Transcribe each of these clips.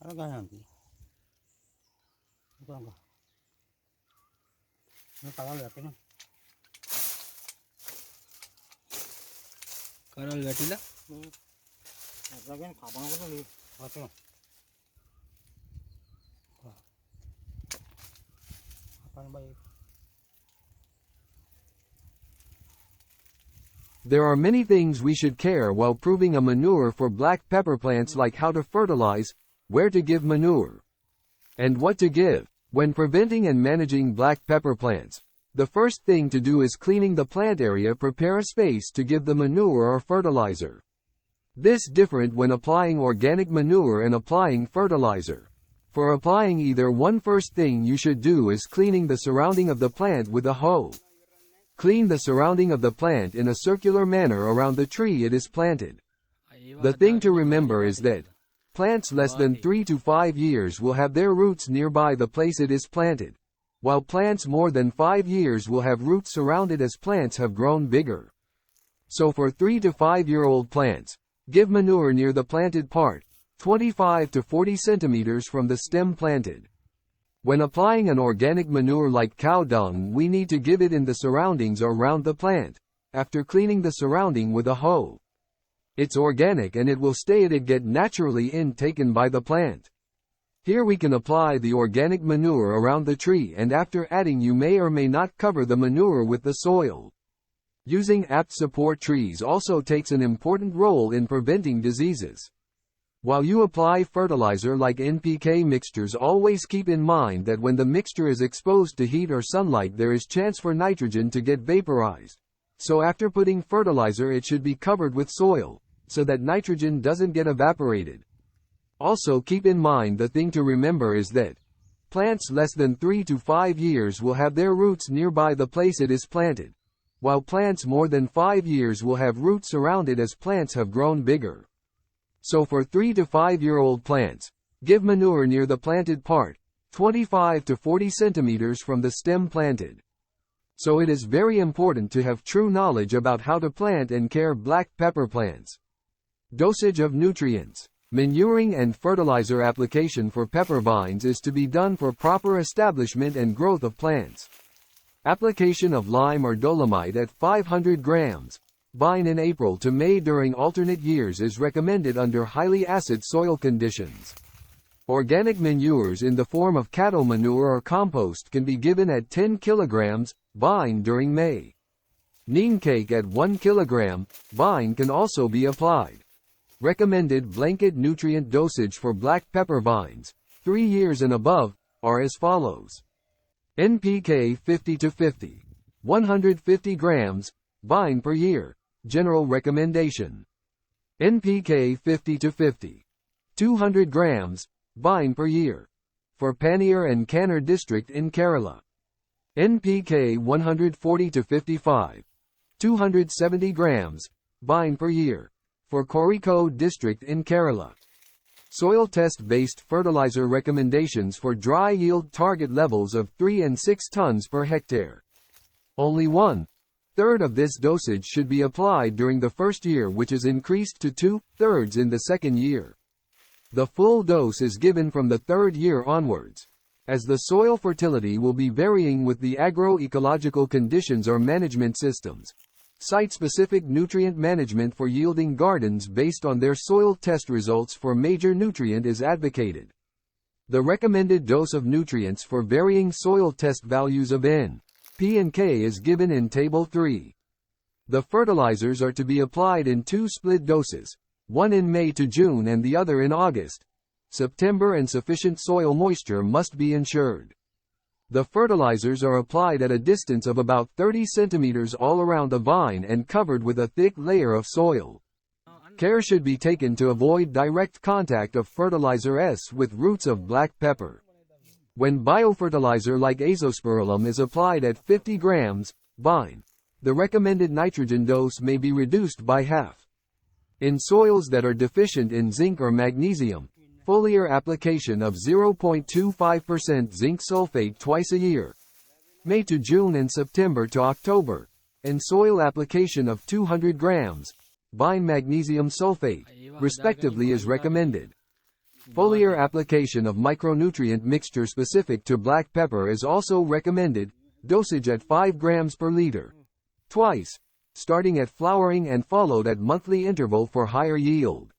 Nanti. Ito lang ka. Ano tagal natin yun? Karal gatila? Lagyan, kapang ako ito. Ito. Kapang ba yun? There are many things we should care while proving a manure for black pepper plants, like how to fertilize, where to give manure, and what to give. When preventing and managing black pepper plants, the first thing to do is cleaning the plant area. Prepare a space to give the manure or fertilizer. This different when applying organic manure and applying fertilizer. For applying either one, first thing you should do is cleaning the surrounding of the plant with a hoe. Clean the surrounding of the plant in a circular manner around the tree it is planted. The thing to remember is that plants less than 3 to 5 years will have their roots nearby the place it is planted, while plants more than 5 years will have roots surrounded as plants have grown bigger. So for 3 to 5 year old plants, give manure near the planted part, 25 to 40 centimeters from the stem planted. When applying an organic manure like cow dung, we need to give it in the surroundings around the plant, after cleaning the surrounding with a hoe. It's organic and it will stay it get naturally taken by the plant. Here we can apply the organic manure around the tree, and after adding you may or may not cover the manure with the soil. Using apt support trees also takes an important role in preventing diseases. While you apply fertilizer like NPK mixtures, always keep in mind that when the mixture is exposed to heat or sunlight, there is chance for nitrogen to get vaporized. So after putting fertilizer, it should be covered with soil, so that nitrogen doesn't get evaporated. Also keep in mind, the thing to remember is that plants less than 3 to 5 years will have their roots nearby the place it is planted, while plants more than 5 years will have roots surrounded as plants have grown bigger. So for 3 to 5 year old plants, give manure near the planted part, 25 to 40 centimeters from the stem planted. So it is very important to have true knowledge about how to plant and care black pepper plants. Dosage of nutrients. Manuring and fertilizer application for pepper vines is to be done for proper establishment and growth of plants. Application of lime or dolomite at 500 grams. Vine in April to May during alternate years is recommended under highly acid soil conditions. Organic manures in the form of cattle manure or compost can be given at 10 kilograms, vine during May. Neem cake at 1 kilogram, vine can also be applied. Recommended blanket nutrient dosage for black pepper vines, 3 years and above, are as follows. NPK 50 to 50. 150 grams, vine per year. General recommendation. NPK 50 to 50. 200 grams, vine per year. For Paniyar and Kannur district in Kerala. NPK 140 to 55. 270 grams, vine per year. For Kozhikode district in Kerala. Soil test-based fertilizer recommendations for dry yield target levels of 3 and 6 tons per hectare. Only 1/3 of this dosage should be applied during the first year, which is increased to 2/3 in the second year. The full dose is given from the third year onwards, as the soil fertility will be varying with the agroecological conditions or management systems. Site-specific nutrient management for yielding gardens based on their soil test results for major nutrient is advocated. The recommended dose of nutrients for varying soil test values of N, P and K is given in Table 3. The fertilizers are to be applied in 2 split doses, one in May to June and the other in August, September, and sufficient soil moisture must be ensured. The fertilizers are applied at a distance of about 30 centimeters all around the vine and covered with a thick layer of soil. Care should be taken to avoid direct contact of fertilizer S with roots of black pepper. When biofertilizer like azospirillum is applied at 50 grams, vine, the recommended nitrogen dose may be reduced by half. In soils that are deficient in zinc or magnesium, foliar application of 0.25% zinc sulfate twice a year, May to June and September to October, and soil application of 200 grams, vine magnesium sulfate, respectively, is recommended. Foliar application of micronutrient mixture specific to black pepper is also recommended, dosage at 5 grams per liter. Twice, starting at flowering and followed at monthly interval for higher yield.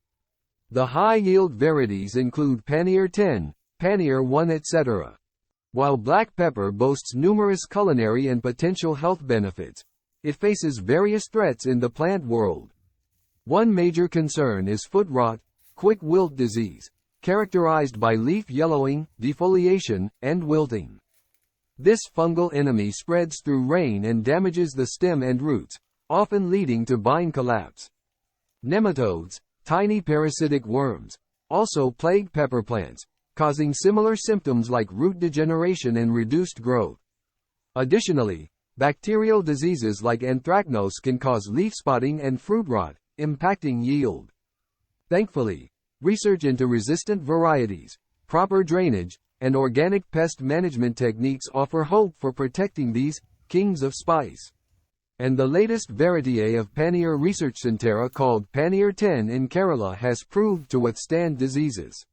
The high-yield varieties include Pannier 10, Pannier 1 etc. While black pepper boasts numerous culinary and potential health benefits, it faces various threats in the plant world. One major concern is foot rot, quick wilt disease, characterized by leaf yellowing, defoliation, and wilting. This fungal enemy spreads through rain and damages the stem and roots, often leading to vine collapse. Nematodes, tiny parasitic worms, also plague pepper plants, causing similar symptoms like root degeneration and reduced growth. Additionally, bacterial diseases like anthracnose can cause leaf spotting and fruit rot, impacting yield. Thankfully, research into resistant varieties, proper drainage, and organic pest management techniques offer hope for protecting these kings of spice. And the latest variety of Pannier Research Centera called Pannier 10 in Kerala has proved to withstand diseases.